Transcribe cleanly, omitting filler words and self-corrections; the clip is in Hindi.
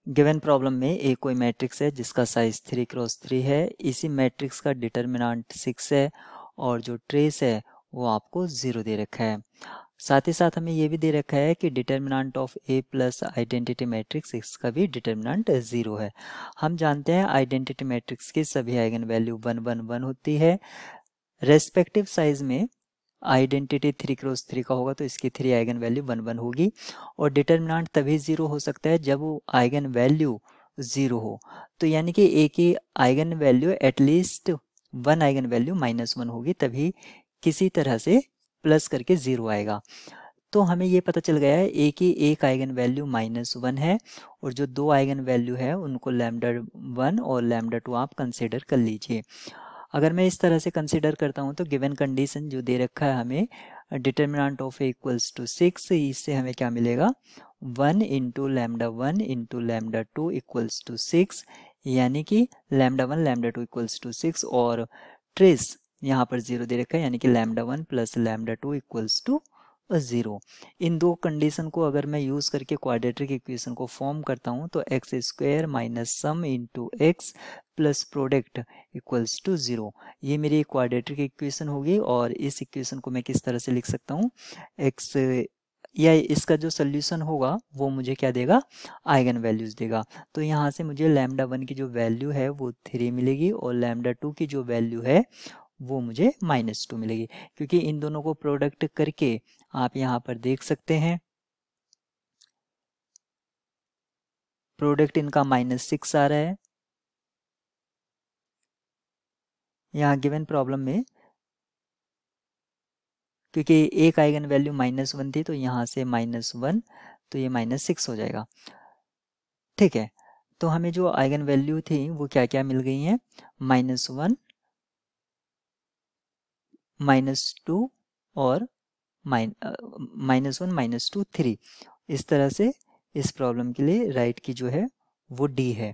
गिवन प्रॉब्लम में एक कोई मैट्रिक्स है जिसका साइज 3x3 है। इसी मैट्रिक्स का डिटर्मिनेंट 6 है और जो ट्रेस है वो आपको 0 दे रखा है। साथ ही साथ हमें ये भी दे रखा है कि determinant of A plus identity matrix इसका भी डिटर्मिनेंट 0 है। हम जानते हैं आइडेंटिटी मैट्रिक्स की सभी आइगन वैल्यू 1 1 1 होती है। रेस्पेक्टिव साइज में आइडेंटिटी 3x3 का होगा तो इसकी 3 आइगन वैल्यू 1 1 होगी और डिटर्मिनेंट तभी 0 हो सकता है जब वो आइगन वैल्यू 0 हो। तो यानी कि ए की eigen value at least 1 eigen value -1 होगी, तभी किसी तरह से प्लस करके 0 आएगा। तो हमें ये पता चल गया है ए की एक आइगन वैल्यू -1 है और जो दो आइगन वैल्यू है उनको λ1 और λ2 आप कंसिडर कर लीजिए। अगर मैं इस तरह से कंसिडर करता हूँ तो गिवन कंडीशन जो दे रखा है हमें determinant of A equals to 6, इससे हमें क्या मिलेगा 1 इंटू λ1 इंटू λ2 इक्वल्स टू 6, यानी कि λ1 λ2 इक्वल्स टू 6 और ट्रेस यहाँ पर 0 दे रखा है यानी कि λ1 प्लस λ2 इक्वल्स टू 0। इन दो कंडीशन को अगर मैं यूज़ करके क्वाड्रेटिक इक्वेशन को फॉर्म करता हूँ तो x square minus sum into x plus product equals to 0, ये मेरी क्वाड्रेटिक इक्वेशन होगी। और इस इक्वेशन को मैं किस तरह से लिख सकता हूँ, एक्स या इसका जो सोल्यूशन होगा वो मुझे क्या देगा, आइगन वैल्यूज़ देगा। तो यहाँ से मुझे λ1 की जो वैल्यू है वो 3 मिलेगी और λ2 की जो वैल्यू है वो मुझे -2 मिलेगी, क्योंकि इन दोनों को प्रोडक्ट करके आप यहाँ पर देख सकते हैं प्रोडक्ट इनका -6 आ रहा है। यहाँ गिवन प्रॉब्लम में क्योंकि एक आइगन वैल्यू -1 थी तो यहाँ से -1 तो ये -6 हो जाएगा। ठीक है, तो हमें जो आइगन वैल्यू थी वो क्या क्या मिल गई हैं, -1 -2 और -1 -2 3। इस तरह से इस प्रॉब्लम के लिए राइट की जो है वो डी है।